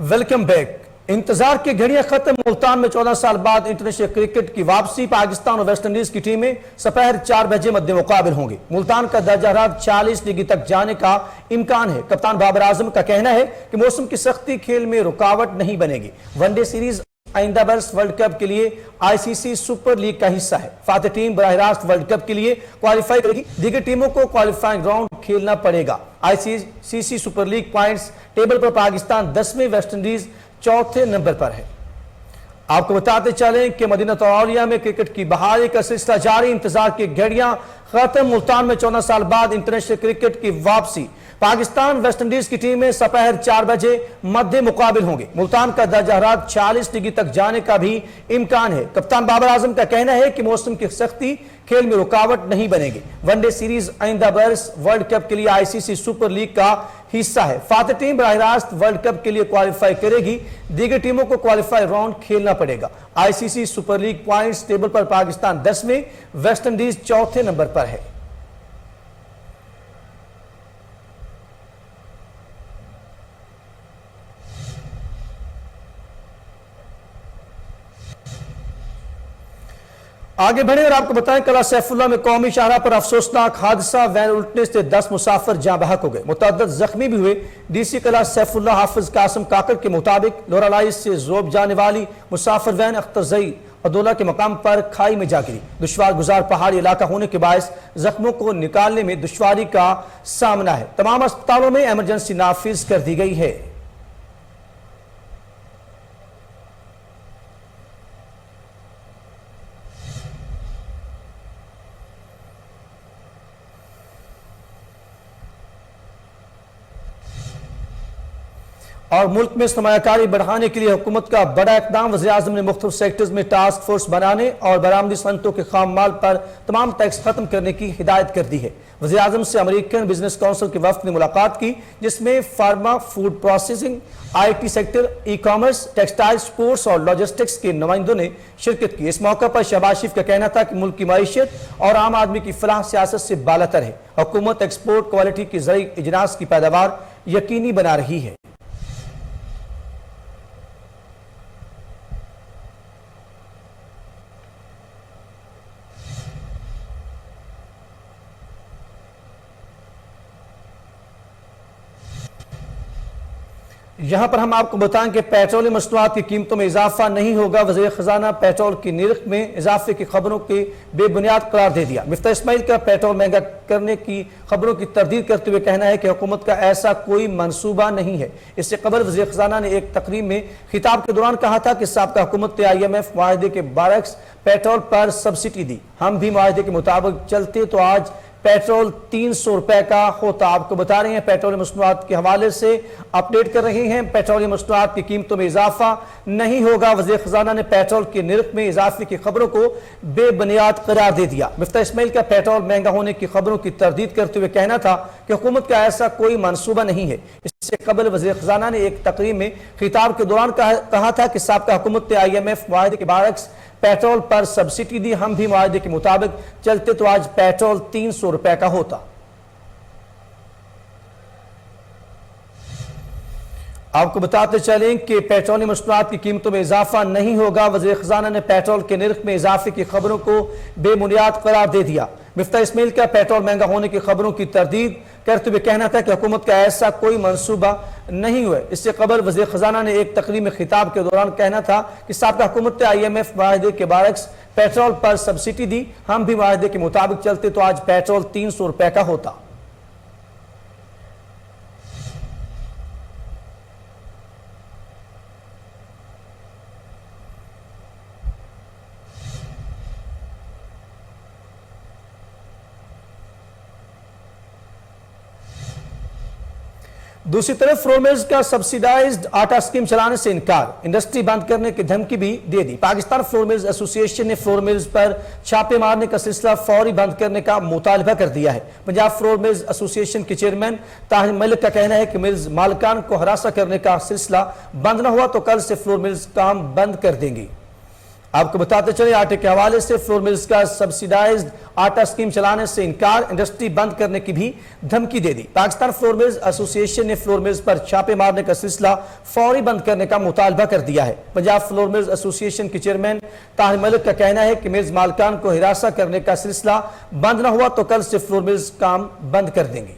Welcome back. इंतजार की घड़ियां खत्म। मुल्तान में 14 साल बाद इंटरनेशनल क्रिकेट की वापसी। पाकिस्तान और वेस्ट इंडीज की टीमें दोपहर 4 बजे मध्य मुकाबिल होंगे। मुल्तान का दर्जा हरारत 40 डिग्री तक जाने का इम्कान है। कप्तान बाबर आजम का कहना है कि मौसम की सख्ती खेल में रुकावट नहीं बनेगी। वनडे सीरीज आइंदा बरस वर्ल्ड कप के लिए आईसीसी सुपर लीग का हिस्सा है। फातेह टीम बराह रास्त वर्ल्ड कप के लिए क्वालिफाई करेगी। दीगर टीमों को क्वालिफाइंग राउंड खेलना पड़ेगा। ICC super league points table पर पाकिस्तान 10वें, वेस्ट इंडीज चौथे नंबर पर है। आपको बताते चलें कि मदीना तौलिया में क्रिकेट की बहाली का सिलसिला जारी। इंतजार की घड़ियां खत्म। मुल्तान में 14 साल बाद इंटरनेशनल क्रिकेट की वापसी। पाकिस्तान वेस्ट इंडीज की टीमें दोपहर 4 बजे मध्य मुकाबिल होंगे। मुल्तान का दर्जा हरारत 40 डिग्री तक जाने का भी इम्कान है। कप्तान बाबर आजम का कहना है कि मौसम की सख्ती खेल में रुकावट नहीं बनेगी। वनडे सीरीज आइंदा बरस वर्ल्ड कप के लिए आईसीसी सुपर लीग का हिस्सा है। फातेह टीम बराह रास्त वर्ल्ड कप के लिए क्वालिफाई करेगी। दीगर टीमों को क्वालिफाई राउंड खेलना पड़ेगा। ICC super league points table पर पाकिस्तान 10वें, वेस्ट इंडीज चौथे नंबर पर है। आगे बढ़े और आपको बताएं, कला सैफुल्ला में कौमी शाहराह पर अफसोसनाक हादसा। वैन उल्टने से 10 मुसाफिर जाँ बहक हो गए। मुतअद्दिद जख्मी भी हुए। डीसी कला सैफुल्ला हाफिज कासिम काकड़ के मुताबिक लोरालाई से जोब जाने वाली मुसाफिर वैन अख्तरजई अदौला के मकाम पर खाई में जा गिरी। दुश्वार गुजार पहाड़ी इलाका होने के बायस जख्मों को निकालने में दुश्वारी का सामना है। तमाम अस्पतालों में इमरजेंसी नाफिज कर दी गई है। और मुल्क में सरमायाकारी बढ़ाने के लिए हुकूमत का बड़ा इक़दाम। वज़ीर-ए-आज़म ने मुख्तलिफ सेक्टर्स में टास्क फोर्स बनाने और बरामदी सनतों के खाम माल पर तमाम टैक्स खत्म करने की हिदायत कर दी है। वज़ीर-ए-आज़म से अमेरिकन बिजनेस काउंसिल के वफ्द ने मुलाकात की, जिसमें pharma, food processing, IT sector, e-commerce, textile, sports और लॉजिस्टिक्स के नुमाइंदों ने शिरकत की। इस मौके पर शहबाज शरीफ का कहना था कि मुल्क की मईशत और आम आदमी की फलाह सियासत से बालातर है। हुकूमत एक्सपोर्ट क्वालिटी की ज़रूरी इजनास की पैदावार यकीनी बना रही है। यहां पर हम आपको बताएं कि पेट्रोलियम मसनूआत की कीमतों में इजाफा नहीं होगा। वज़ीर खजाना पेट्रोल की निर्ख में इजाफे की खबरों के बेबुनियाद करार दे दिया। मिफ्ता इस्माइल का पेट्रोल महंगा करने की खबरों की तरदीद करते हुए कहना है कि हुकूमत का ऐसा कोई मंसूबा नहीं है। इससे कबल वज़ीर खजाना ने एक तकरीब में खिताब के दौरान कहा था कि साबका हुकूमत ने IMF माहदे के बरक्स पेट्रोल पर सब्सिडी दी। हम भी माहदे के मुताबिक चलते तो आज पेट्रोल 300 रुपए का होता। आपको बता रहे हैं, पेट्रोलियम मसनूआत के हवाले से अपडेट कर रहे हैं। पेट्रोलियम मसनूआत की कीमतों में इजाफा नहीं होगा। वज़ीर खजाना ने पेट्रोल के निर्ख में इजाफे की खबरों को बेबुनियाद करार दे दिया। मिफ्ता इस्माइल का पेट्रोल महंगा होने की खबरों की तरदीद करते हुए कहना था कि हुकूमत का ऐसा कोई मंसूबा नहीं है। इससे कबल वज़ीर खजाना ने एक तकरीब में खिताब के दौरान कहा था कि साबका हुकूमत ने IMF माहदे के बरक्स पेट्रोल पर सब्सिडी दी। हम भी माहदे के मुताबिक चलते तो आज पेट्रोल 300 रुपए का होता। आपको बताते चलें कि पेट्रोलियम मसनूआत की कीमतों में इजाफा नहीं होगा। वज़ीर खजाना ने पेट्रोल के निर्ख में इजाफे की खबरों को बेबुनियाद करार दे दिया। मिफ्ता इस्माइल का पेट्रोल महंगा होने की खबरों की तरदीद करते हुए कहना था कि हुकूमत का ऐसा कोई मंसूबा नहीं हुआ। इससे कबल वज़ीर खजाना ने एक तकरीब में खिताब के दौरान कहना था कि साबका हुकूमत ने IMF माहदे के बरक्स पेट्रोल पर सब्सिडी दी। हम भी माहदे के मुताबिक चलते तो आज पेट्रोल 300 रुपए का होता। दूसरी तरफ फ्लोर मिल्स का सब्सिडाइज्ड आटा स्कीम चलाने से इनकार, इंडस्ट्री बंद करने की धमकी भी दे दी। पाकिस्तान फ्लोर मिल्स एसोसिएशन ने फ्लोर मिल्स पर छापे मारने का सिलसिला फौरी बंद करने का मुतालबा कर दिया है। पंजाब फ्लोर मिल्स एसोसिएशन के चेयरमैन ताहिर मलिक का कहना है कि मिल्स मालिकान को हरासा करने का सिलसिला बंद न हुआ तो कल से फ्लोर मिल्स काम बंद कर देंगी। आपको बताते चले आटे के हवाले से फ्लोर मिल्स का सब्सिडाइज्ड आटा स्कीम चलाने से इनकार, इंडस्ट्री बंद करने की भी धमकी दे दी। पाकिस्तान फ्लोर मिल्स एसोसिएशन ने फ्लोर मिल्स पर छापे मारने का सिलसिला फौरी बंद करने का मुतालबा कर दिया है। पंजाब फ्लोर मिल्स एसोसिएशन के चेयरमैन ताहिर मलिक का कहना है कि मिल्स मालिकान को हिरासा करने का सिलसिला बंद न हुआ तो कल से फ्लोर मिल्स काम बंद कर देंगे।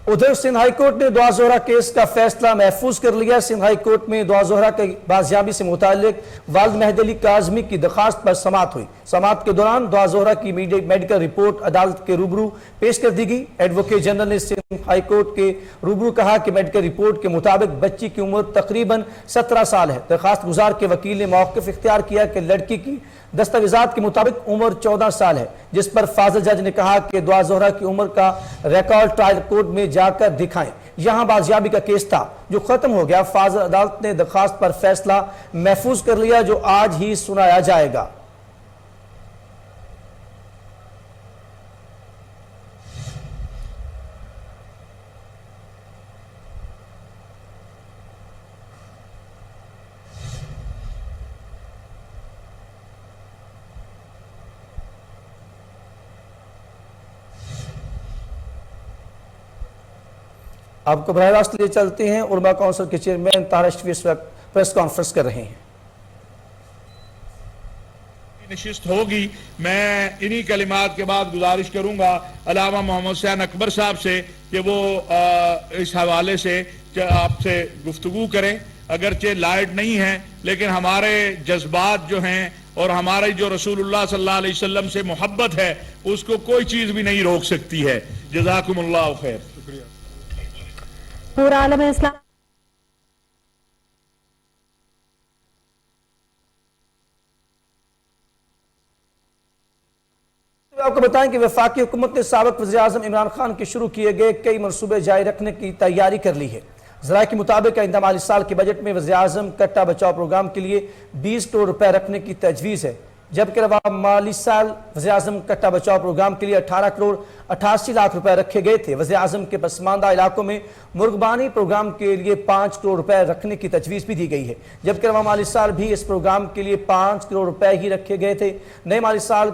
उधर सिंध हाई कोर्ट ने दुआ जोहरा केस का फैसला महफूज कर लिया। सिंध हाई कोर्ट में दुआ जोहरा के बाजियाबी से मुताल्लिक वालिद मेहदी अली काज़मी की दरखास्त पर समाअत हुई। समाअत के दौरान दुआ जोहरा की मेडिकल रिपोर्ट अदालत के रूबरू पेश कर दी गई। एडवोकेट जनरल ने सिंध हाई कोर्ट के रूबरू कहा कि मेडिकल रिपोर्ट के मुताबिक बच्ची की उम्र तकरीबन 17 साल है। दरखास्त गुजार के वकील ने मौक़िफ़ इख्तियार किया कि लड़की की दस्तावेजात के मुताबिक उम्र 14 साल है, जिस पर फाजिल जज ने कहा कि दुआ जोहरा की उम्र का रिकॉर्ड ट्रायल कोर्ट में जाकर दिखाएं। यहां बाजियाबी का केस था जो खत्म हो गया। फाजिल अदालत ने दरखास्त पर फैसला महफूज कर लिया जो आज ही सुनाया जाएगा। आपको बराह रास्त लिए चलते हैं। उलमा काउंसिल के चेयरमैन ताहिर अशरफी इस वक्त प्रेस कॉन्फ्रेंस कर रहे हैं। नशिस्त होगी, मैं इन्हीं कलिमात के बाद गुजारिश करूंगा अलामा मोहम्मद हुसैन अकबर साहब से कि वो इस हवाले से आपसे गुफ्तगू करें। अगरचे लाइट नहीं है लेकिन हमारे जज्बात जो हैं और हमारे जो रसूलुल्लाह सल्लल्लाहु अलैहि वसल्लम से मोहब्बत है उसको कोई चीज भी नहीं रोक सकती है। जज़ाकुमुल्लाह खैर। पूरा आलम इस्लाम आपको बताएं कि वफाकी हुकूमत ने साबिक वज़ीर-ए-आज़म इमरान खान के शुरू किए गए कई मनसूबे जारी रखने की तैयारी कर ली है। ज़राए के मुताबिक आइंदा माली साल के बजट में वज़ीर-ए-आज़म कट्टा बचाओ प्रोग्राम के लिए 20 करोड़ रुपए रखने की तजवीज़ है, जबकि रवा माली साल वज़ीर-ए-आज़म कट्टा बचाओ प्रोग्राम के लिए 18 करोड़ 88 लाख रुपए रखे गए थे। वज़ीर-ए-आज़म के पसमानदा इलाकों में मुर्गबानी प्रोग्राम के लिए 5 करोड़ रुपए रखने की तजवीज़ भी दी गई है, जबकि रवा माली साल भी इस प्रोग्राम के लिए 5 करोड़ रुपए ही रखे गए थे। नए माली साल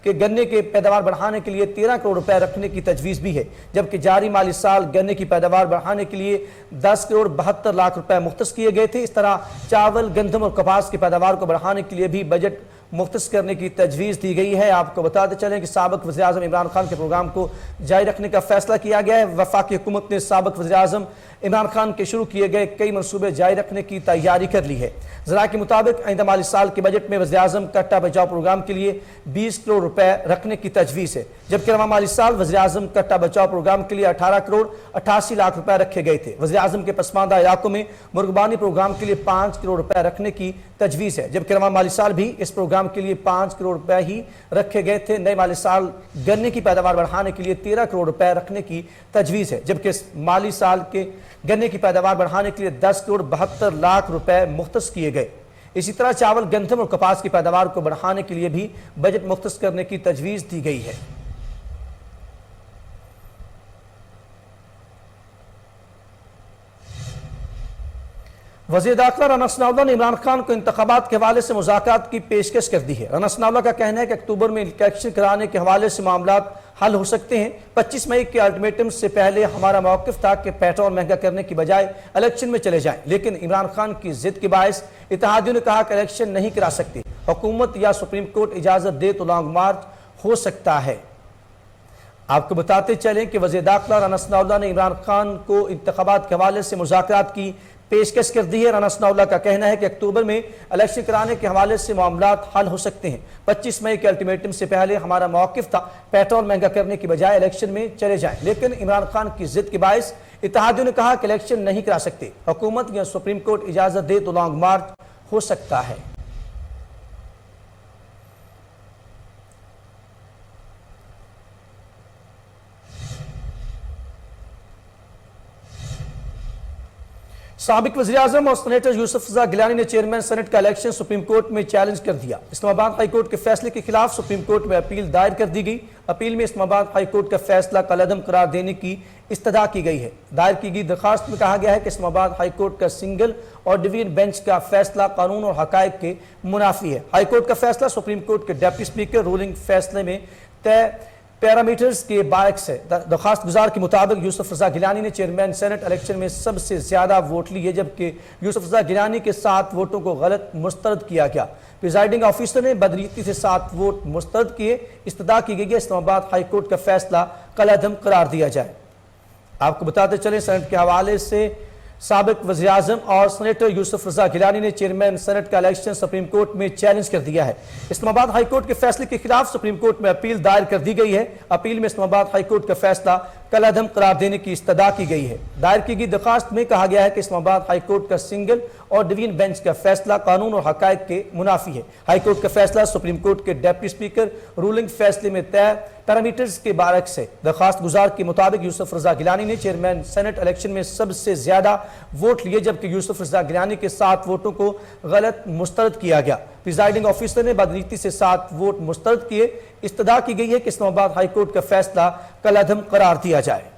के गन्ने के पैदावार बढ़ाने के लिए 13 करोड़ रुपए रखने की तजवीज़ भी है, जबकि जारी माली साल गन्ने की पैदावार बढ़ाने के लिए 10 करोड़ 72 लाख रुपए मुख्तस किए गए थे। इस तरह चावल, गंदम और कपास की पैदावार को बढ़ाने के लिए भी बजट मुख्तस करने की तजवीज़ दी गई है। आपको बताते चलें कि साबिक वज़ीर-ए-आज़म इमरान खान के प्रोग्राम को जारी रखने का फैसला किया गया है। वफाकी हुकूमत ने साबिक वज़ीर-ए-आज़म इमरान खान के शुरू किए गए कई मनसूबे जारी रखने की तैयारी कर ली है। ज़रा के मुताबिक आइंदा माली साल के बजट में वज़ीर-ए-आज़म कट्टा बचाओ प्रोग्राम के लिए 20 करोड़ रुपए रखने की तजवीज़ है, जबकि रवा माली साल वज़ीर-ए-आज़म कट्टा बचाओ प्रोग्राम के लिए 18 करोड़ 88 लाख रुपए रखे गए थे। वज़ीर-ए-आज़म के पसमानदा इलाकों में मुर्गबानी प्रोग्राम के लिए 5 करोड़ रुपए रखने की तजवीज़ है, जबकि रवा माली साल भी इस प्रोग्राम के लिए 5 करोड़ रुपए ही रखे गए थे। नए माली साल गन्ने की पैदावार बढ़ाने के लिए 13 करोड़ रुपए रखने की तजवीज़ है, जबकि इस माली साल के गन्ने की पैदावार बढ़ाने के लिए 10 करोड़ 72 लाख रुपए मुख्तस किए गए। इसी तरह चावल, गंदम और कपास की पैदावार को बढ़ाने के लिए भी बजट मुख्तस करने की तजवीज़ दी गई है। वज़ीर दाखिला राना सनाउल्लाह ने इमरान खान को इंतखाबात के हवाले से मुज़ाकरात की पेशकश कर दी है। राना सनाउल्लाह का कहना है कि अक्टूबर में इलेक्शन कराने के हवाले से मामला हल हो सकते हैं। 25 मई के अल्टीमेटम से पहले हमारा मौक़िफ़ था कि पेट्रोल महंगा करने की बजाय इलेक्शन में चले जाएं, लेकिन इमरान खान की जिद के बायस इत्तेहादियों ने कहा कि इलेक्शन नहीं करा सकते, हुकूमत या सुप्रीम कोर्ट इजाज़त दे तो लॉन्ग मार्च हो सकता है। आपको बताते चलें कि वज़ीर दाखिला राना सनाउल्लाह ने इमरान खान को इंतखाबात के हवाले से मुज़ाकरात की पेशकश कर दी है। राना सनाउल्लाह का कहना है कि अक्टूबर में इलेक्शन कराने के हवाले से मामलात हल हो सकते हैं। 25 मई के अल्टीमेटम से पहले हमारा मौक़िफ़ था पेट्रोल महंगा करने की बजाय इलेक्शन में चले जाएं, लेकिन इमरान खान की जिद के बायस इत्तेहादियों ने कहा कि इलेक्शन नहीं करा सकते, हुकूमत या सुप्रीम कोर्ट इजाज़त दे तो लॉन्ग मार्च हो सकता है। साबिक वज़ीर-ए-आज़म और सेनेटर यूसुफ रज़ा गिलानी ने चेयरमैन सेनेट का इलेक्शन सुप्रीम कोर्ट में चैलेंज कर दिया। इस्लामाबाद हाई कोर्ट के फैसले के खिलाफ सुप्रीम कोर्ट में अपील दायर कर दी गई। अपील में इस्लामाबाद हाई कोर्ट का फैसला कलअदम करार देने की इस्तदा की गई है। दायर की गई दरखास्त में कहा गया है कि इस्लामाबाद हाई कोर्ट का सिंगल और डिवीजन बेंच का फैसला कानून और हकायक के मुनाफी है। हाई कोर्ट का फैसला सुप्रीम कोर्ट के डिप्टी स्पीकर रूलिंग फैसले में तय पैरामीटर्स के बायक्स है। दरखास्त गुजार के मुताबिक यूसुफ रज़ा गिलानी ने चेयरमैन सेनेट इलेक्शन में सबसे ज्यादा वोट लिए, जबकि यूसुफ रज़ा गिलानी के 7 वोटों को गलत मुस्तरद किया गया। प्रिजाइडिंग ऑफिसर ने बदनीयती से 7 वोट मुस्तरद किए। इस्तदा की गई है इस्लामाबाद हाई कोर्ट का फैसला कलअदम करार दिया जाए। आपको बताते चले सेनेट के हवाले से साबिक वज़ीर-ए-आज़म और सेनेटर यूसुफ रज़ा गिलानी ने चेयरमैन सेनेट का इलेक्शन सुप्रीम कोर्ट में चैलेंज कर दिया है। इस्लामाबाद हाई कोर्ट के फैसले के खिलाफ सुप्रीम कोर्ट में अपील दायर कर दी गई है। अपील में इस्लामाबाद हाई कोर्ट का फैसला कलअदम करार देने की इस्तदा की गई है। दायर की गई दरखास्त में कहा गया है कि इस्लामाबाद हाई कोर्ट का सिंगल और डिवीजन बेंच का फैसला कानून और हकायक के मुनाफी है। हाई कोर्ट का फैसला सुप्रीम कोर्ट के डिप्टी स्पीकर रूलिंग फैसले में तय पैरामीटर्स के बारक्स है। दरखास्त गुजार के मुताबिक यूसुफ रज़ा गिलानी ने चेयरमैन सेनेट इलेक्शन में सबसे ज्यादा वोट लिए, जबकि यूसुफ रज़ा गिलानी के 7 वोटों को गलत मुस्तरद किया गया। प्रिजाइडिंग ऑफिसर ने बदनीयती से 7 वोट मुस्तरद किए। इस्तदा की गई है कि इस्लामाबाद हाई कोर्ट का फैसला कलअदम करार दिया जाए।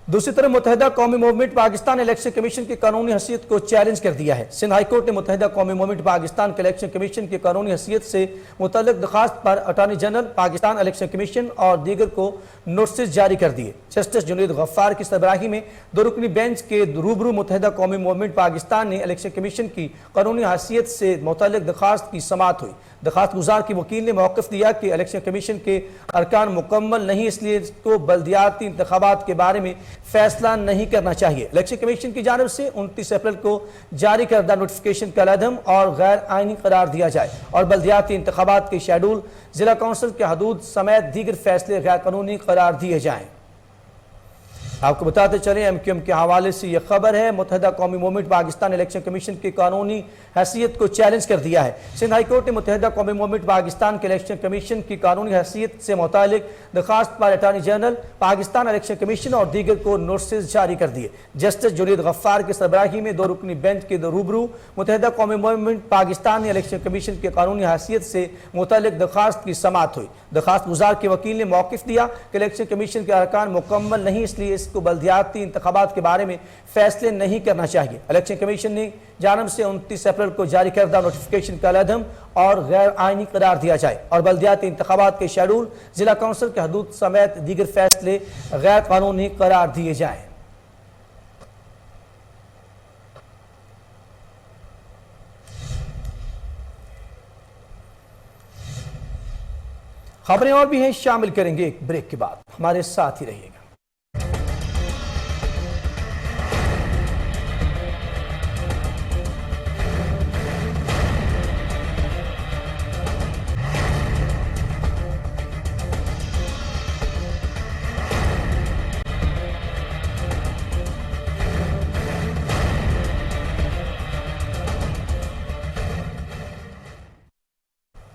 दूसरी तरफ मुत्तहिदा कौमी मूवमेंट पाकिस्तान इलेक्शन कमीशन की कानूनी हैसियत को चैलेंज कर दिया है। सिंध हाई कोर्ट ने मुत्तहिदा कौमी मूवमेंट पाकिस्तान के इलेक्शन कमीशन की कानूनी हैसियत से मुतल्लिक दरखास्त पर attorney general, Pakistan election commission और दीगर को नोटिस जारी कर दिए। जस्टिस जुनैद गफ्फार की सरबराही में 2 रुकनी बेंच के रूबरू मुत्तहिदा कौमी मूवमेंट पाकिस्तान ने इलेक्शन कमीशन की कानूनी हैसियत से मुतल्लिक दरखास्त की समाअत हुई। दरखास्त गुजार की वकील ने मौक़िफ़ दिया कि इलेक्शन कमीशन के अरकान मुकम्मल नहीं, इसलिए इसको बल्दियाती इंतखाबात के बारे में फैसला नहीं करना चाहिए। इलेक्शन कमीशन की जानिब से 29 अप्रैल को जारी करदा नोटिफिकेशन कलअदम और गैर आइनी करार दिया जाए और बल्दियाती इंतखाबात के शेड्यूल, जिला कौंसिल के हदूद समेत दीगर फैसले गैर कानूनी करार दिए जाएँ। आपको बताते चले एमक्यूएम के हवाले से यह खबर है। मुत्तहिदा कौमी मूवमेंट पाकिस्तान इलेक्शन कमीशन की कानूनी हैसियत को चैलेंज कर दिया है। सिंध हाई कोर्ट ने मुत्तहिदा कौमी मूवमेंट पाकिस्तान के इलेक्शन कमीशन की कानूनी हैसियत से मुतालिक दरखास्त पर attorney general, Pakistan election commission और दीगर को नोटिस जारी कर दिए। जस्टिस जुनैद गफ्फार की सरबराही में 2 रुकनी बेंच के रूबरू मुत्तहिदा कौमी मूवमेंट पाकिस्तान ने इलेक्शन कमीशन की कानूनी हैसियत से मुतालिक दरखास्त की समाअत हुई। दरखास्त गुजार के वकील ने मौक़िफ़ दिया कि इलेक्शन कमीशन के अरकान मुकम्मल नहीं, इसलिए इसको बल्दियाती इंतखाबात के बारे में फैसले नहीं करना चाहिए। इलेक्शन कमीशन ने जानब से 29 अप्रैल को जारी करदा नोटिफिकेशन कलअदम और गैर आइनी करार दिया जाए और बल्दियाती इंतखाबात के शेड्यूल, जिला कौंसिल के हदूद समेत दीगर फैसले गैर कानूनी करार दिए जाएं। खबरें और भी हैं, शामिल करेंगे एक ब्रेक के बाद। हमारे साथ ही रहिएगा।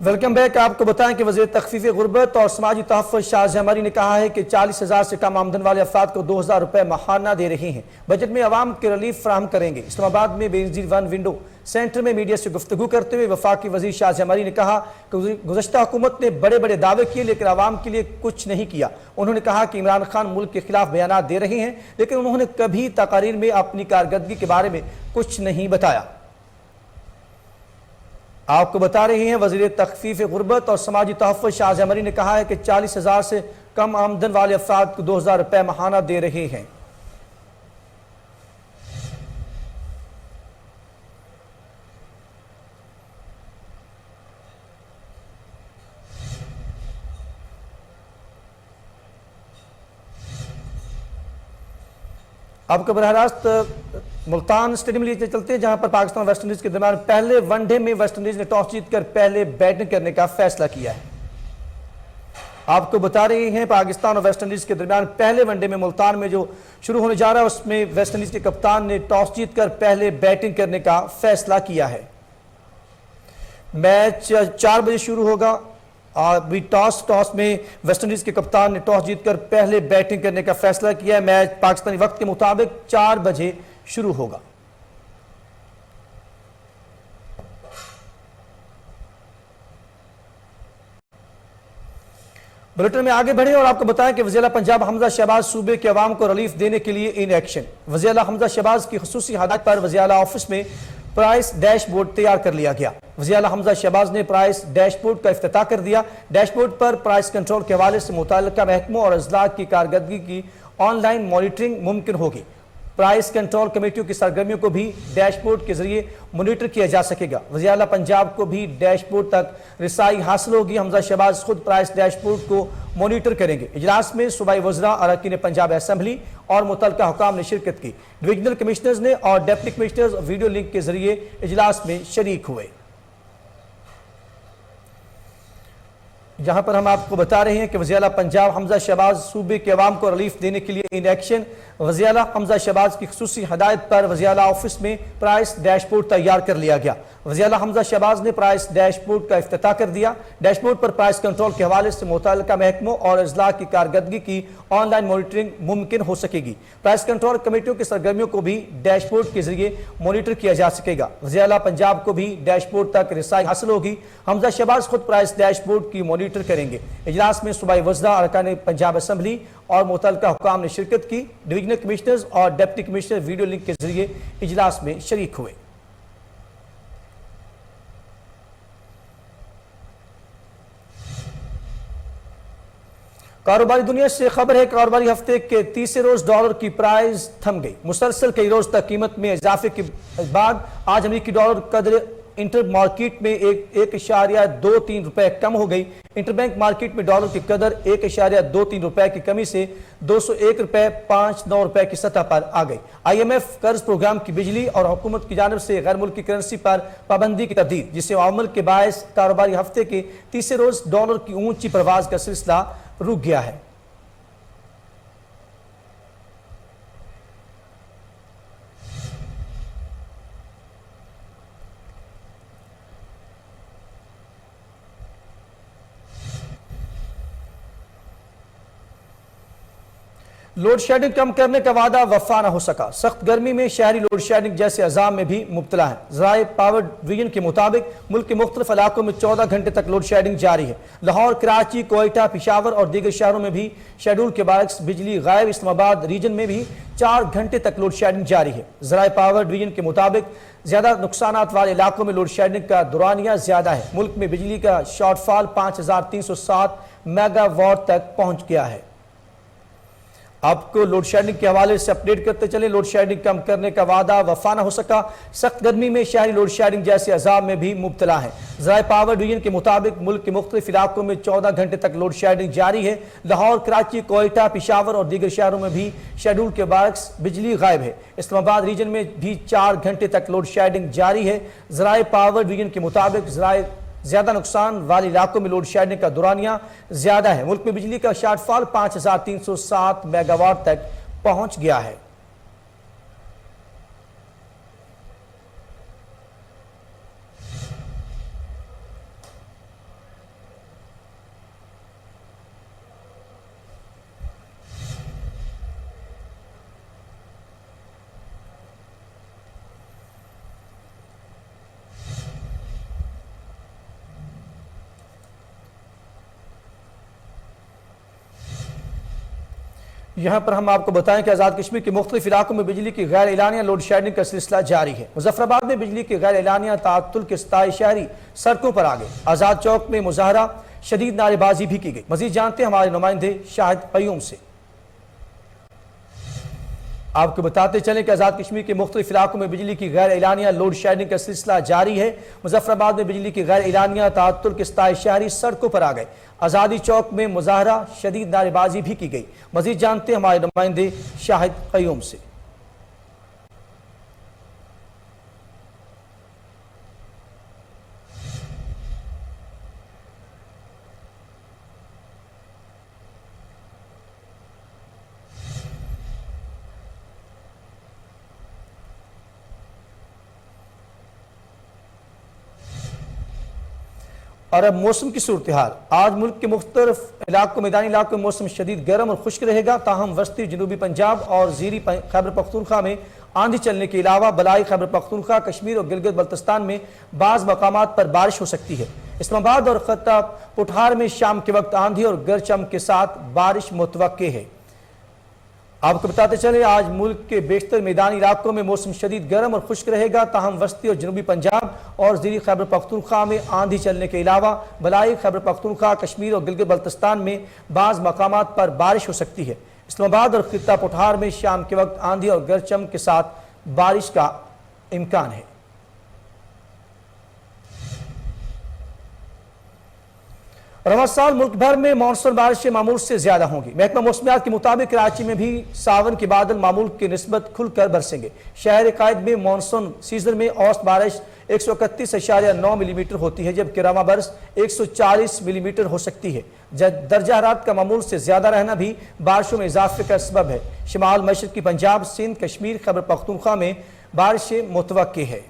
Welcome back. आपको बताएं कि वज़ीर तख़फ़ीफ़ गुर्बत और समाजी तहफ़्फ़ुज़ शाहजहां मरी ने कहा है कि 40,000 से कम आमदन वाले अफराद को 2,000 रुपये माहाना दे रहे हैं। बजट में अवाम के रिलीफ फ्राहम करेंगे। इस्लामाबाद में बेनज़ीर 1 विंडो सेंटर में मीडिया से गुफ्तगू करते हुए वफाकी वज़ीर शाहजहां मरी ने कहा कि गुज़श्ता हुकूमत ने बड़े बड़े दावे किए लेकिन अवाम के लिए कुछ नहीं किया। उन्होंने कहा कि इमरान खान मुल्क के खिलाफ बयानात दे रहे हैं, लेकिन उन्होंने कभी तकारीर में अपनी कारकर्दगी के बारे में कुछ नहीं बताया। आपको बता रहे हैं वज़ीर तख़फ़ीफ़ गुर्बत और समाजी तहफ़्फ़ुज़ शाहजहां मरी ने कहा है कि 40,000 से कम आमदन वाले अफराद को 2,000 रुपये माहाना दे रहे हैं। आपको बरह रास्त मुल्तान स्टेडियम लिए चलते हैं, जहां पर पाकिस्तान वेस्ट इंडीज के दरमियान पहले वनडे में वेस्ट इंडीज ने टॉस जीतकर पहले बैटिंग करने का फैसला किया है। आपको बता रहे हैं पाकिस्तान और वेस्ट इंडीज के दरमियान पहले वनडे में मुल्तान में जो शुरू होने जा रहा है, उसमें वेस्ट इंडीज के कप्तान ने टॉस जीतकर पहले बैटिंग करने का फैसला किया है। मैच 4 बजे शुरू होगा अभी टॉस में वेस्टइंडीज के कप्तान ने टॉस जीतकर पहले बैटिंग करने का फैसला किया है। मैच पाकिस्तानी वक्त के मुताबिक 4 बजे शुरू होगा। बुलेटिन में आगे बढ़े और आपको बताएं कि वज़ीर आला पंजाब हमजा शहबाज सूबे के अवाम को रिलीफ देने के लिए इन एक्शन। वज़ीर आला हमजा शहबाज की खुसूसी हदायत पर वज़ीर आला ऑफिस में प्राइस डैशबोर्ड तैयार कर लिया गया। वज़ीर आला हमजा शहबाज ने प्राइस डैशबोर्ड का इफ्तिताह कर दिया। डैशबोर्ड पर प्राइस कंट्रोल के हवाले से मुतल्लिका महकमों और अजला की कारकर्दगी की ऑनलाइन मॉनिटरिंग मुमकिन होगी। प्राइस कंट्रोल कमेटियों की सरगर्मियों को भी डैशबोर्ड के जरिए मॉनिटर किया जा सकेगा। वज़ीर आला पंजाब को भी डैशबोर्ड तक रिसाई हासिल होगी। हमजा शहबाज खुद प्राइस डैशबोर्ड को मॉनिटर करेंगे। इजलास में सूबाई वज़रा, अरकान पंजाब असम्बली और मुतल्लिका हुकाम ने शिरकत की। डिविजनल कमिश्नर्स ने और डिप्टी कमिश्नर्स वीडियो लिंक के जरिए इजलास में शरीक हुए। जहां पर हम आपको बता रहे हैं कि वज़ीर आला पंजाब हमजा शहबाज सूबे के अवाम को रिलीफ देने के लिए इन एक्शन। वज़ीर आला हमजा शहबाज की खुसूसी हदायत पर वज़ीर आला ऑफिस में प्राइस डैशबोर्ड तैयार कर लिया गया। वज़ीर आला हमजा शहबाज ने प्राइस डैशबोर्ड का इफ्तिताह कर दिया। डैशबोर्ड पर प्राइस कंट्रोल के हवाले से मुतल्लिका महकमों और अजला की कारकर्दगी की ऑनलाइन मॉनिटरिंग मुमकिन हो सकेगी। प्राइस कंट्रोल कमेटियों की सरगर्मियों को भी डैशबोर्ड के जरिए मॉनिटर किया जा सकेगा। वज़ीर आला पंजाब को भी डैशबोर्ड तक रिसाई हासिल होगी। हमजा शहबाज खुद प्राइस डैशबोर्ड की मॉनिटर करेंगे। इजलास में सूबाई वज़रा, अरकान पंजाब असम्बली और मुतल्लिका हुकाम ने शिरकत की। डिविजनल कमिश्नर्स और डिप्टी कमिश्नर वीडियो लिंक के जरिए इजलास में शरीक हुए। कारोबारी दुनिया से खबर है, कारोबारी हफ्ते के तीसरे रोज डॉलर की प्राइस थम गई। मुसलसल कई रोज तक कीमत में इजाफे के बाद आज अमेरिकी डॉलर कदर इंटर मार्केट में 1.23 रुपए कम हो गई। इंटरबैंक मार्केट में डॉलर की कदर 1.23 रुपए की कमी से 201.59 रुपए की सतह पर आ गई। IMF कर्ज प्रोग्राम की बिजली और हुकूमत की जानिब से गैर मुल्की करेंसी पर पाबंदी की तरदीद, जिससे अमल के बायस कारोबारी हफ्ते के तीसरे रोज डॉलर की ऊंची परवाज का सिलसिला रुक गया है। लोड शेडिंग कम करने का वादा वफा न हो सका। सख्त गर्मी में शहरी लोड शेडिंग जैसे अजाम में भी मुब्तला है। ज़राए पावर डिवीजन के मुताबिक मुल्क के मुख्तलिफ इलाकों में 14 घंटे तक लोड शेडिंग जारी है। लाहौर, कराची, कोयटा, पिशावर और दीगर शहरों में भी शेड्यूल के बायस बिजली गायब। इस्लामाबाद रीजन में भी 4 घंटे तक लोड शेडिंग जारी है। ज़राए पावर डिवीजन के मुताबिक ज्यादा नुकसानात वाले इलाकों में लोड शेडिंग का दौरानिया ज्यादा है। मुल्क में बिजली का शॉर्टफॉल 5307 मेगावाट तक पहुंच गया है। आपको लोड शेडिंग के हवाले से अपडेट करते चले। लोड शेडिंग कम करने का वादा वफा न हो सका। सख्त गर्मी में शहरी लोड शेडिंग जैसे अजाब में भी मुब्तला है। ज़राए पावर डिवीजन के मुताबिक मुल्क के मुख्तलिफ इलाकों में 14 घंटे तक लोड शेडिंग जारी है। लाहौर, कराची, कोयटा, पिशावर और दीगर शहरों में भी शेड्यूल के बायस बिजली गायब है। इस्लामाबाद रीजन में भी 4 घंटे तक लोड शेडिंग जारी है। ज़राए पावर डिवीजन के मुताबिक ज्यादा नुकसान वाले इलाकों में लोड शेडिंग का दौरानिया ज्यादा है। मुल्क में बिजली का शॉर्टफॉल 5307 मेगावाट तक पहुंच गया है। यहाँ पर हम आपको बताएं कि आज़ाद कश्मीर के मुख्तलिफ इलाकों में बिजली की गैर एलानिया लोड शेडिंग का सिलसिला जारी है। मुजफ्फराबाद में बिजली की गैर एलानिया ताअत्तुल के 27 शहरी सड़कों पर आ गए। आज़ाद चौक में मुजाहरा, शदीद नारेबाजी भी की गई। मजीद जानते हैं हमारे नुमाइंदे शाहिद कयूम से। आपको बताते चलें कि आज़ाद कश्मीर के मुख्तलिफ इलाकों में बिजली की गैर एलानिया लोड शेडिंग का सिलसिला जारी है। मुजफ्फराबाद में बिजली की गैर एलानिया ताअत्तुल के 27 शहरी सड़कों पर आ गए। आज़ादी चौक में मुजाहरा, शदीद नारेबाजी भी की गई। मजीद जानते हैं हमारे नुमाइंदे शाहिद कयूम से। और अब मौसम की सूरत हाल। आज मुल्क के मुख्तलिफ इलाकों मैदानी इलाकों में मौसम शदीद गर्म और खुश्क रहेगा, ताहम वस्ती जनूबी पंजाब और ज़ीरी खैबर पख्तूनख्वा में आंधी चलने के अलावा बलाई खैबर पख्तूनख्वा, कश्मीर और गिलगित बल्तिस्तान में बाज़ मकामात पर बारिश हो सकती है। इस्लामाबाद और खत्ता पुठार में शाम के वक्त आंधी और गरज चमक के साथ बारिश मुतवक्के है। आपको बताते चले आज मुल्क के बेशतर मैदानी इलाकों में मौसम शदीद गर्म और खुश्क रहेगा, ताहम वस्ती और जनूबी पंजाब और ज़ीरी खैबर पख्तूनख्वा में आंधी चलने के अलावा बलाई खैबर पख्तूनख्वा, कश्मीर और गिलगित बल्तिस्तान में बाज़ मकामात पर बारिश हो सकती है। इस्लामाबाद और खित्ता पुठार में शाम के वक्त आंधी और गरज चमक के साथ बारिश का इम्कान है। रवां साल मुल्क भर में मानसून बारिशें मामूल से ज्यादा होंगी। महकमा मौसमियात के मुताबिक कराची में भी सावन के बादल मामूल की निस्बत खुलकर बरसेंगे। शहर कायद में मानसून सीजन में औसत बारिश 131.9 मिलीमीटर होती है, जबकि रवां बरस 140 मिलीमीटर हो सकती है। दर्जा हरारत का मामूल से ज्यादा रहना भी बारिशों में इजाफे का सबब है। शिमाल मशरकी पंजाब, सिंध, कश्मीर, खैबर पख्तूनख्वा में बारिशें मुतवक्के है।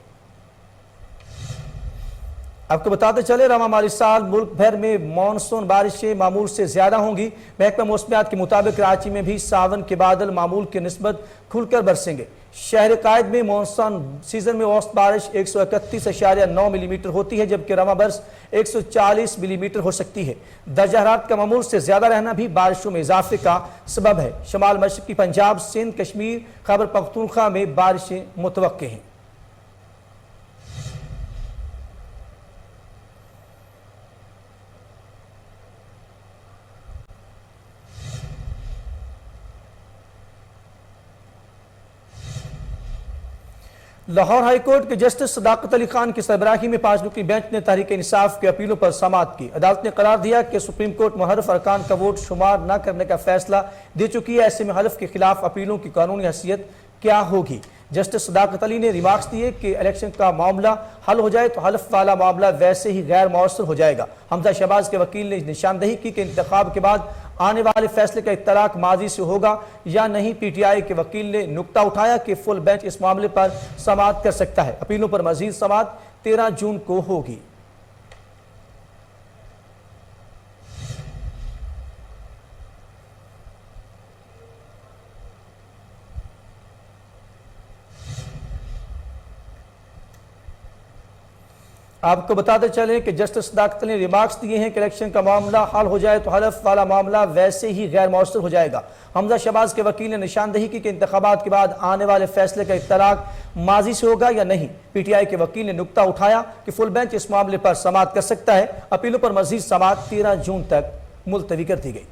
आपको बताते चले रवां माली साल मुल्क भर में मानसून बारिशें मामूल से ज्यादा होंगी। महकमा मौसमियात के मुताबिक कराची में भी सावन के बादल मामूल की निस्बत खुलकर बरसेंगे। शहर कायद में मानसून सीजन में औसत बारिश 131.9 मिलीमीटर होती है, जबकि रवां बरस 140 मिलीमीटर हो सकती है। दर्जा हरारत का मामूल से ज्यादा रहना भी बारिशों में इजाफे का सबब है। शमाल मशरकी पंजाब, सिंध, कश्मीर, खैबर पख्तूनख्वा में बारिशें मुतवक्के हैं। लाहौर हाईकोर्ट के जस्टिस सदाकत अली खान की सरबराही में 5 रुकनी बेंच ने तहरीक इंसाफ की अपीलों पर समाअत की। अदालत ने करार दिया कि सुप्रीम कोर्ट मुहर्रफ अरकान का वोट शुमार न करने का फैसला दे चुकी है। ऐसे में हल्फ के खिलाफ अपीलों की कानूनी हैसियत क्या होगी। जस्टिस सदाकत अली ने रिमार्क्स दिए कि इलेक्शन का मामला हल हो जाए तो हल्फ वाला मामला वैसे ही गैर मौसर हो जाएगा। हमजा शहबाज के वकील ने निशानदही की कि इंतखाब के बाद आने वाले फैसले का इत्तलाक माजी से होगा या नहीं। पीटीआई के वकील ने नुक्ता उठाया कि फुल बेंच इस मामले पर समाअत कर सकता है। अपीलों पर मजीद समाअत 13 जून को होगी। आपको बताते चलें कि जस्टिस सदाकत ने रिमार्क्स दिए हैं कि इलेक्शन का मामला हल हो जाए तो हल्फ वाला मामला वैसे ही गैर मौसर हो जाएगा। हमजा शहबाज के वकील ने निशानदही की कि इंतखाबात के बाद आने वाले फैसले का इत्तलाक माजी से होगा या नहीं। पीटीआई के वकील ने नुक्ता उठाया कि फुल बेंच इस मामले पर समाअत कर सकता है। अपीलों पर मजीद समाअत 13 जून तक मुलतवी कर दी गई।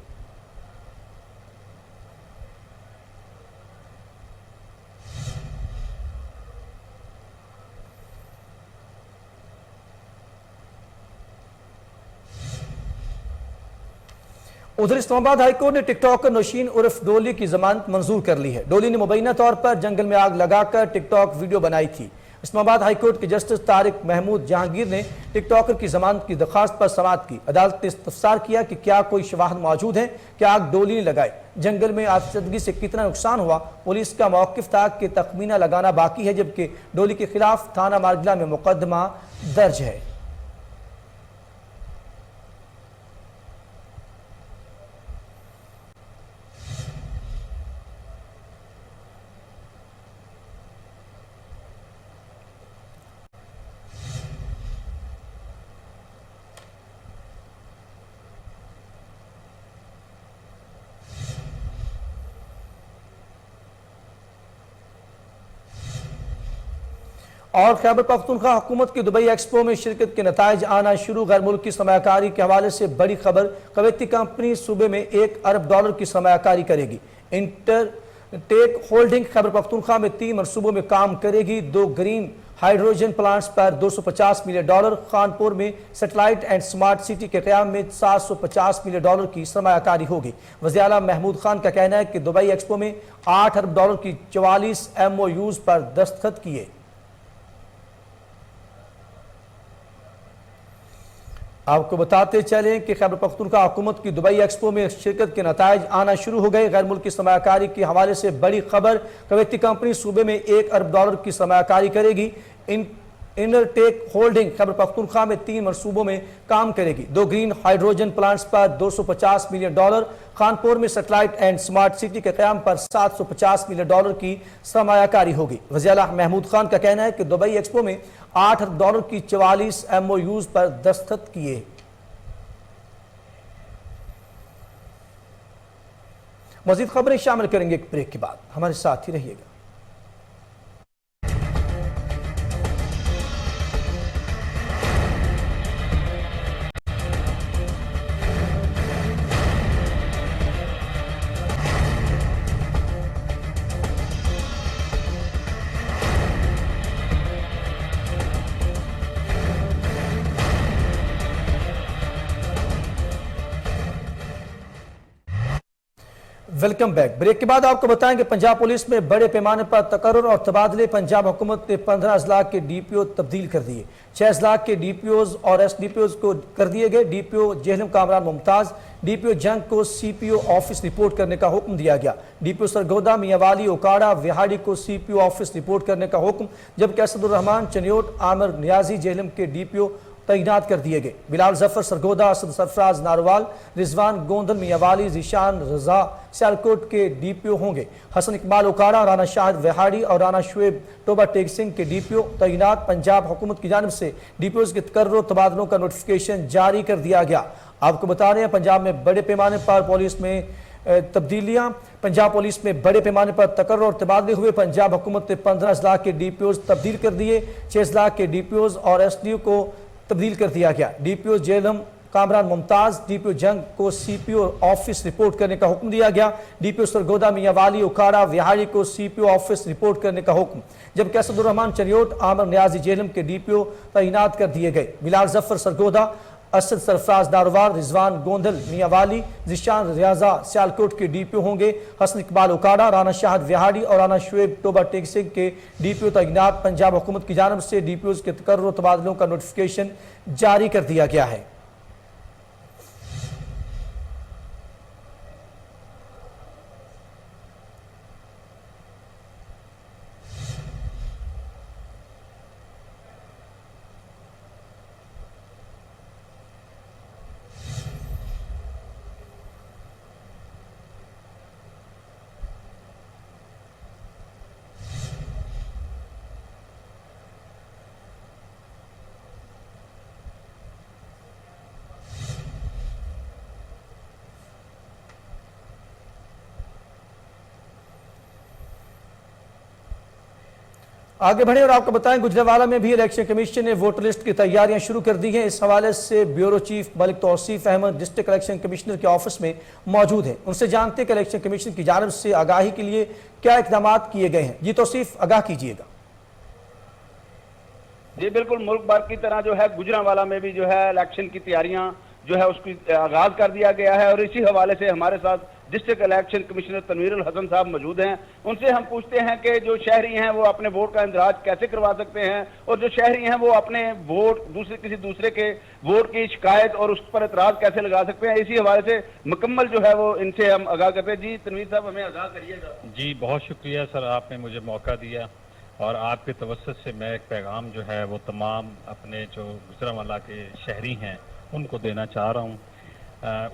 उधर इस्लामाबाद हाईकोर्ट ने टिकटॉकर नौशीन उर्फ डोली की जमानत मंजूर कर ली है। डोली ने मुबैना तौर पर जंगल में आग लगाकर टिकटॉक वीडियो बनाई थी। इस्लामाबाद हाईकोर्ट के जस्टिस तारिक महमूद जहांगीर ने टिकटॉकर की जमानत की दरखास्त पर समाअत की। अदालत ने इस्तफसार किया कि क्या कोई शवाहद मौजूद है कि आग डोली ने लगाई, जंगल में आफशदगी से कितना नुकसान हुआ। पुलिस का मौकिफ था कि तखमीना लगाना बाकी है, जबकि डोली के खिलाफ थाना मारगला में मुकदमा दर्ज है। और खैबर पख्तूनख्वा हुकूमत की दुबई एक्सपो में शिरकत के नताइज आना शुरू। गैर मुल्की सरमायाकारी के हवाले से बड़ी खबर। कवैती कंपनी सूबे में $1 अरब की सरमायाकारी करेगी। इंटरटेक होल्डिंग खैबर पख्तूनख्वा में 3 मनसूबों में काम करेगी। 2 ग्रीन हाइड्रोजन प्लांट्स पर $250 मिलियन, खानपुर में सैटेलाइट एंड स्मार्ट सिटी के क़याम में $750 मिलियन की सरमायाकारी होगी। वज़ीर आला महमूद खान का कहना है कि दुबई एक्सपो में $8 अरब की 44 MOUs पर दस्तखत किए। आपको बताते चलें कि खैबर पख्तूनख्वा हुकूमत की दुबई एक्सपो में शिरकत के नताइज आना शुरू हो गए। गैर मुल्की सरमायाकारी के हवाले से बड़ी खबर। कवैती कंपनी सूबे में $1 अरब की सरमायाकारी करेगी। इनरटेक होल्डिंग खैबर पख्तूनख्वा में 3 मनसूबों में काम करेगी। 2 ग्रीन हाइड्रोजन प्लांट्स पर $250 मिलियन, खानपुर में सैटेलाइट एंड स्मार्ट सिटी के क्याम पर $750 मिलियन की सरमायाकारी होगी। वज़ीर आला महमूद खान का कहना है कि दुबई एक्सपो में $8 अरब की 44 MOUs पर दस्तखत किए। मजीद खबरें शामिल करेंगे एक ब्रेक के बाद, हमारे साथ ही रहिएगा। Welcome back. ब्रेक के बाद आपको बताएंगे पंजाब पुलिस में बड़े पैमाने पर तकर्रुर और तबादले। पंजाब हुकूमत ने 15 अजला के DPO तब्दील कर दिए। 6 अजला के DPOs और SDPOs को कर दिए गए। DPO जेहलम कामरान मुमताज, DPO जंग को CPO ऑफिस रिपोर्ट करने का हुक्म दिया गया। DPO सरगोदा, मियांवाली, ओकाड़ा, विहाड़ी को CPO ऑफिस रिपोर्ट करने का हुक्म, जबकि असदुर रहमान, चनियोट, आमिर नियाजी जेहलम के DPO तैनात कर दिए गए। बिलाल जफर सरगोदा, असद सरफराज नारवाल, रिजवान गोंदल मियांवाली, जीशान रजा सियालकोट के DPO होंगे। हसन इकबाल ओकाड़ा, राना शाहिद विहाड़ी और राना शुएब टोबा टेक सिंह के DPO तैनात। पंजाब हुकूमत की जानिब से DPOs के तकर्रुर तबादलों का नोटिफिकेशन जारी कर दिया गया। आपको बता रहे हैं पंजाब में बड़े पैमाने पर पुलिस में तब्दीलियां। पंजाब पुलिस में बड़े पैमाने पर तकर्रुर और तबादले हुए। पंजाब हुकूमत ने 15 अजला के DPOs तब्दील कर दिए। 6 अजला के DPOs और SDO को तब्दील कर दिया गया। DPO जेलम कामरान मुमताज, DPO जंग को CPO ऑफिस रिपोर्ट करने का हुक्म दिया गया। DPO सरगोदा, मियांवाली, ओकाड़ा, विहाड़ी को CPO ऑफिस रिपोर्ट करने का हुक्म, जबकि असदुर रहमान, चनियोट, आमिर नियाजी जेलम के DPO तैनात कर दिए गए। बिलाल जफर सरगोदा, असद सरफराज नारवाल, रिजवान गोंदल मियांवाली, जिशान रियाजा सियालकोट के DPO होंगे। हसन इकबाल ओकाड़ा, राना शाहिद विहाड़ी और राना शुएब टोबा टेक सिंह के DPO तैनात। पंजाब हुकूमत की जानिब से DPOs के तकर्रुर तबादलों का नोटिफिकेशन जारी कर दिया गया है। आगे बढ़े और आपको बताएं गुजरांवाला में भी इलेक्शन कमीशन ने वोटर लिस्ट की तैयारियां शुरू कर दी हैं। इस हवाले से bureau chief Malik Tauseef Ahmed district election commissioner के ऑफिस में मौजूद हैं। उनसे जानते हैं कि इलेक्शन कमीशन की जानिब से आगाही के लिए क्या इकदाम किए गए हैं। जी तौसीफ, आगाह कीजिएगा। जी बिल्कुल, मुल्क भर की तरह जो है गुजरांवाला में भी जो है इलेक्शन की तैयारियां जो है उसकी आगाज कर दिया गया है और इसी हवाले से हमारे साथ district election commissioner Tanvirul Hasan साहब मौजूद हैं। उनसे हम पूछते हैं कि जो शहरी हैं वो अपने वोट का इंदराज कैसे करवा सकते हैं और जो शहरी हैं वो अपने वोट किसी दूसरे के वोट की शिकायत और उस पर एतराज कैसे लगा सकते हैं। इसी हवाले से मुकम्मल जो है वो इनसे हम आगाह करते हैं। जी तनवीर साहब, हमें आगाह करिएगा। जी बहुत शुक्रिया सर, आपने मुझे मौका दिया और आपके तवस्सुत से मैं एक पैगाम जो है वो तमाम अपने जो गुजरांवाला के शहरी हैं उनको देना चाह रहा हूँ।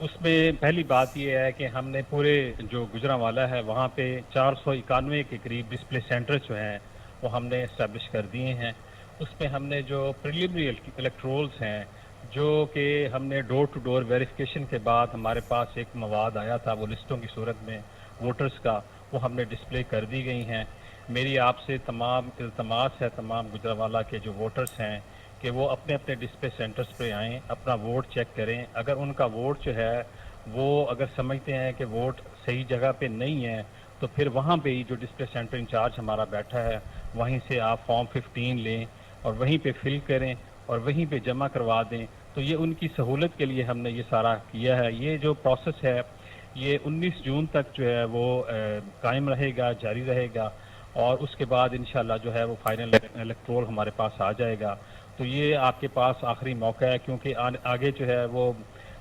उसमें पहली बात यह है कि हमने पूरे जो गुजरांवाला है वहाँ पे 491 के करीब डिस्प्ले सेंटर जो हैं वो हमने इस्टेब्लिश कर दिए हैं। उसमें हमने जो प्रिलिमिनरी इलेक्ट्रोल्स हैं जो कि हमने डोर टू डोर वेरिफिकेशन के बाद हमारे पास एक मवाद आया था वो लिस्टों की सूरत में वोटर्स का, वो हमने डिस्प्ले कर दी गई हैं। मेरी आपसे तमाम इल्तमास है तमाम गुजरांवाला के जो वोटर्स हैं कि वो अपने अपने डिस्प्ले सेंटर्स पे आएँ, अपना वोट चेक करें। अगर उनका वोट जो है वो अगर समझते हैं कि वोट सही जगह पे नहीं है तो फिर वहाँ पे ही जो डिस्प्ले सेंटर इंचार्ज हमारा बैठा है वहीं से आप फॉर्म 15 लें और वहीं पे फिल करें और वहीं पे जमा करवा दें। तो ये उनकी सहूलत के लिए हमने ये सारा किया है। ये जो प्रोसेस है ये 19 जून तक जो है वो कायम रहेगा, जारी रहेगा और उसके बाद इंशाल्लाह जो है वो फाइनल इलेक्ट्रोल हमारे पास आ जाएगा। तो ये आपके पास आखिरी मौका है क्योंकि आगे जो है वो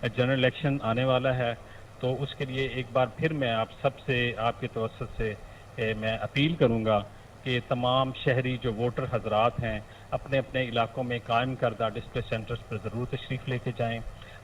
जनरल इलेक्शन आने वाला है। तो उसके लिए एक बार फिर मैं आप सबसे आपके तवज्जुह से मैं अपील करूंगा कि तमाम शहरी जो वोटर हजरात हैं अपने अपने इलाकों में कायम करदा डिस्प्ले सेंटर्स पर ज़रूर तशरीफ़ लेके जाएं,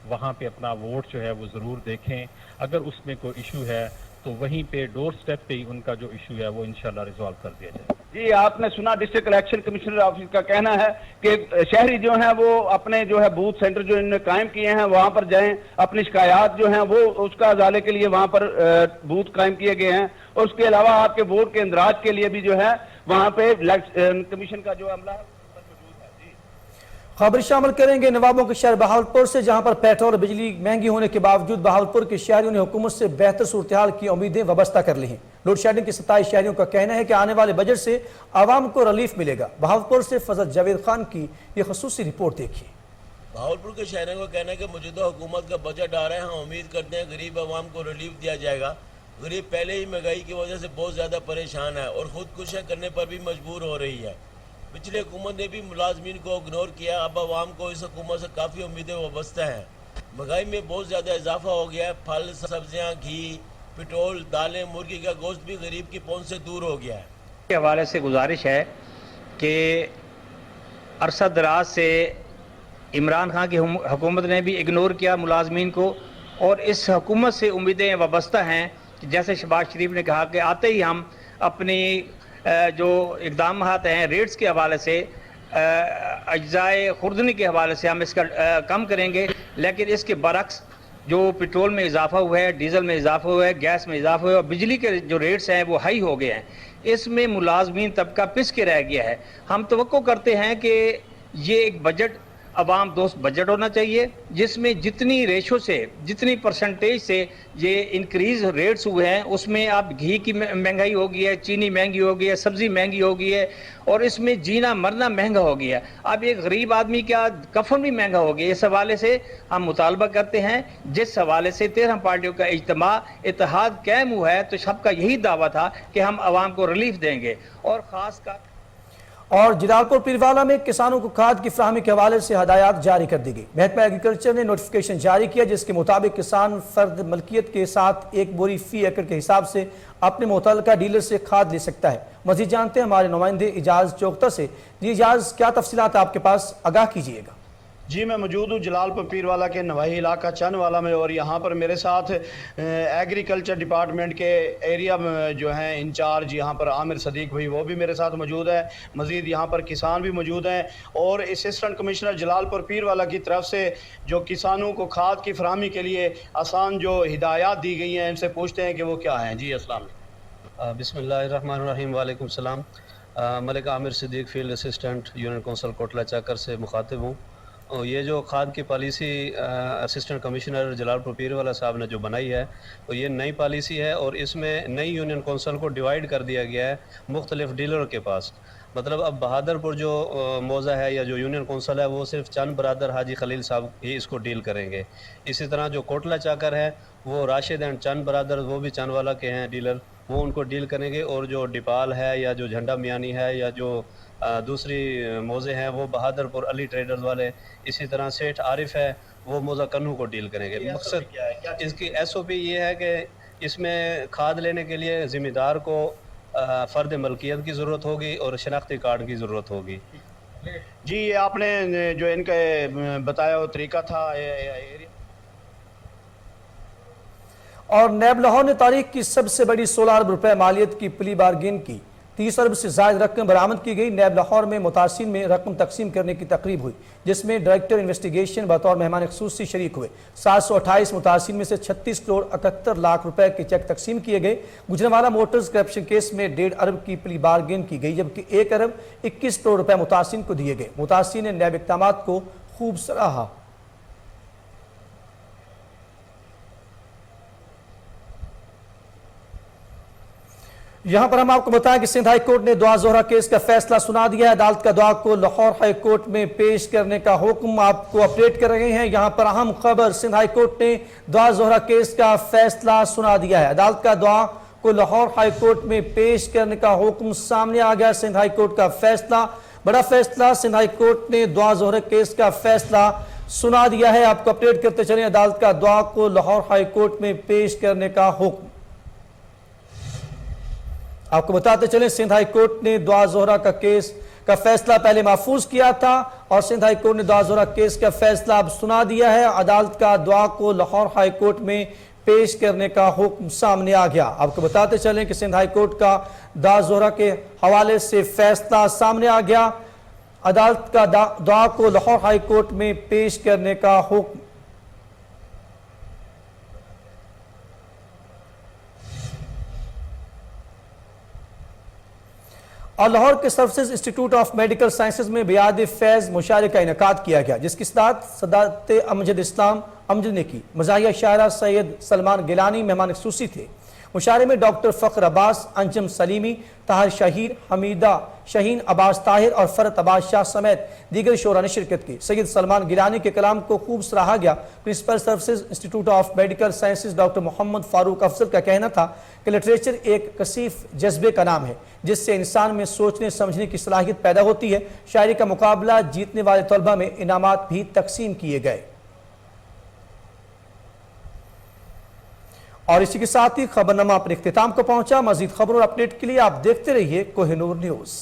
वहाँ पे अपना वोट जो है वो ज़रूर देखें। अगर उसमें कोई इशू है तो वहीं पे डोर स्टेप पे ही उनका जो इशू है वो इंशाल्लाह रिजॉल्व कर दिया जाए। जी, आपने सुना डिस्ट्रिक्ट इलेक्शन कमिश्नर ऑफिस का कहना है कि शहरी जो हैं वो अपने जो है बूथ सेंटर जो इन्होंने कायम किए हैं वहां पर जाएं, अपनी शिकायत जो हैं वो उसका अजाले के लिए वहां पर बूथ कायम किए गए हैं। और उसके अलावा आपके वोट के इंदराज के लिए भी जो है वहां पे कमीशन का जो अमला है। खबर शामिल करेंगे नवाबों के शहर बहावलपुर से, जहां पर पेट्रोल और बिजली महंगी होने के बावजूद बहावलपुर के शहरियों ने हुकूमत से बेहतर सूरत हाल की उम्मीदें वाबस्ता कर ली हैं। लोड शेडिंग के 27 शहरियों का कहना है कि आने वाले बजट से आवाम को रिलीफ मिलेगा। बहावलपुर से फजल जावेद खान की यह खसूसी रिपोर्ट देखिए। बहावलपुर के शहरों का कहना है कि मौजूदा हुकूमत का बजट आ रहा है, हम उम्मीद करते हैं गरीब आवाम को रिलीफ दिया जाएगा। गरीब पहले ही महंगाई की वजह से बहुत ज़्यादा परेशान है और खुदकुशियाँ करने पर भी मजबूर हो रही है। पिछले हुकूमत ने भी मुलाजमीन को इग्नोर किया, अब आवाम को इस हुकूमत से काफ़ी उम्मीदें वाबस्ता हैं। महंगाई में बहुत ज़्यादा इजाफा हो गया है, फल सब्जियाँ, घी, पेट्रोल, दालें, मुर्गी का गोश्त भी गरीब की पहुंच से दूर हो गया है। के हवाले से गुजारिश है कि अरसा दराज से इमरान खान की हुकूमत ने भी इग्नोर किया मुलाजमीन को और इस हुकूमत से उम्मीदें वाबस्ता हैं कि जैसे शहबाज शरीफ ने कहा कि आते ही हम अपनी जो इक़दाम हैं रेट्स के हवाले से अज्जाए खुर्दनी के हवाले से हम इसका कम करेंगे, लेकिन इसके बरक्स जो पेट्रोल में इजाफा हुआ है, डीजल में इजाफा हुआ है, गैस में इजाफा हुआ है और बिजली के जो रेट्स हैं वो हाई हो गए हैं। इसमें मुलाजमीन तबका पिस के रह गया है। हम तवक्को करते हैं कि ये एक बजट अवाम दोस्त बजट होना चाहिए जिसमें जितनी रेशो से, जितनी परसेंटेज से ये इंक्रीज रेट्स हुए हैं उसमें अब घी की महंगाई हो गई है, चीनी महंगी हो गई है, सब्जी महंगी हो गई है और इसमें जीना मरना महंगा हो गया है। अब एक गरीब आदमी का कफन भी महंगा हो गया। इस हवाले से हम मुतालबा करते हैं, जिस हवाले से 13 पार्टियों का इज्तिमा इत्तेहाद कायम हुआ है तो सबका यही दावा था कि हम आवाम को रिलीफ देंगे। और ख़ास कर और जलालपुर पीरवाला में किसानों को खाद की फ्राहमी के हवाले से हदायत जारी कर दी गई। महकमा एग्रीकल्चर ने नोटिफिकेशन जारी किया जिसके मुताबिक किसान फर्द मलकियत के साथ 1 बोरी फी एकड़ के हिसाब से अपने मुतल्लिका डीलर से खाद ले सकता है। मजीद जानते हैं हमारे नुमाइंदे इजाज चौकता से। जी इजाज, क्या तफसीलात आपके पास, आगाह कीजिएगा। जी, मैं मौजूद हूँ जलालपुर पीरवाला के नवाही इलाका चनवाला में और यहाँ पर मेरे साथ एग्रीकल्चर डिपार्टमेंट के एरिया में जो हैं इंचार्ज यहाँ पर आमिर सदीक भाई वो भी मेरे साथ मौजूद है। मज़ीद यहाँ पर किसान भी मौजूद हैं और असिस्टेंट कमिश्नर जलालपुर पीरवाला की तरफ से जो किसानों को खाद की फराहमी के लिए आसान जो हिदायत दी गई हैं इनसे पूछते हैं कि वो क्या हैं। जी अस्सलाम वालेकुम। बिस्मिल्लाहिर्रहमानिर्रहीम। वालेकुम सलाम। Malik Amir Sadiq field assistant union council Kotla Chakar से मुखातिब हूँ। और ये जो खाद की policy assistant commissioner Jalalpur Pirwala साहब ने जो बनाई है तो ये नई पॉलिसी है और इसमें नई यूनियन कौंसल को डिवाइड कर दिया गया है मुख्तलिफ डीलरों के पास। मतलब अब बहादुरपुर जो मौज़ा है या जो यूनियन कौंसल है वो सिर्फ चंद बरादर हाजी खलील साहब ही इसको डील करेंगे। इसी तरह जो कोटला चाकर है वो राशिद एंड चंद बरादर वो भी चंदवाला के हैं डीलर, वो उनको डील करेंगे। और जो डिपाल है या जो झंडा मियानी है या जो दूसरी मौज़े हैं वो बहादुरपुर अली ट्रेडर्स वाले, इसी तरह सेठ आरिफ है वो मौज़ा कन्नू को डील करेंगे। मकसद इसकी SOP ये है कि इसमें खाद लेने के लिए ज़िम्मेदार को फ़र्द मलकियत की ज़रूरत होगी और शनाख्ती कार्ड की ज़रूरत होगी। जी, ये आपने जो इनका बताया वो तरीका था। और नैब लाहौर ने तारीख की सबसे बड़ी 16 अरब रुपए मालियत की प्ली बार्गेन की। 30 अरब से ज़ायद रकम बरामद की गई। नैब लाहौर में मुतासिन में रकम तकसीम करने की तकरीब हुई जिसमें डायरेक्टर इन्वेस्टिगेशन बतौर मेहमान ख़ुसूसी शरीक हुए। 728 मुतासिन में से 36 करोड़ 71 लाख रुपए के चेक तकसीम किए गए। गुजरांवाला मोटर्स करप्शन केस में 1.5 अरब की प्ली बार्गेन की गई जबकि 1 अरब 21 करोड़ रुपए मुतासिन को दिए गए। मुतासिन ने नैब इक़दामात को खूब सराहा। यहां पर हम आपको बताएं कि सिंध हाई कोर्ट ने दुआ जोहरा केस का फैसला सुना दिया है। अदालत का दुआ को लाहौर हाई कोर्ट में पेश करने का हुक्म आपको अपडेट कर रहे हैं। यहां पर अहम खबर, सिंध हाई कोर्ट ने दुआ जोहरा केस का फैसला सुना दिया है। अदालत का दुआ को लाहौर हाई कोर्ट में पेश करने का हुक्म सामने आ गया। सिंध हाई कोर्ट का फैसला, बड़ा फैसला, सिंध हाई कोर्ट ने दुआ जोहरा केस का फैसला सुना दिया है। आपको अपडेट करते चले, अदालत का दुआ को लाहौर हाई कोर्ट में पेश करने का हुक्म। आपको बताते चलें, सिंध हाई कोर्ट ने दुआ जोहरा का केस का फैसला पहले महफूज किया था और सिंध हाई कोर्ट ने दुआ जोहरा केस का फैसला अब सुना दिया है। अदालत का दुआ को लाहौर हाई कोर्ट में पेश करने का हुक्म सामने आ गया। आपको बताते चलें कि सिंध हाई कोर्ट का दुआ जोहरा के हवाले से फैसला सामने आ गया। अदालत का दुआ को लाहौर हाई कोर्ट में पेश करने का हुक्म। और लाहौर के services institute of medical sciences में बियाद फैज मुशायरे का इनेकाद किया गया, जिसकी सदारत अमजद इस्लाम अमजद ने की। मज़ाहिया शायरा सैयद सलमान गिलानी मेहमान खुसूसी थे। मुशायरे में डॉक्टर फ़ख्र अब्बास, अंजम सलीमी, ताहिर शहीर, हमीदा शहीन, अब्बास ताहिर और फरत अब्बास शाह समेत दीगर शोरा ने शिरकत की। सैयद सलमान गिलानी के कलाम को खूब सराहा गया। Principal services institute of medical sciences doctor Mohammad Farooq Afzal का कहना था कि लिटरेचर एक कसीफ जज्बे का नाम है जिससे इंसान में सोचने समझने की सलाहियत पैदा होती है। शायरी का मुकाबला जीतने वाले तलबा में इनामात भी तकसीम किए गए। और इसी के साथ ही खबरनामा अपने इख्तिताम को पहुंचा। मजीद खबरों और अपडेट के लिए आप देखते रहिए कोहिनूर न्यूज़।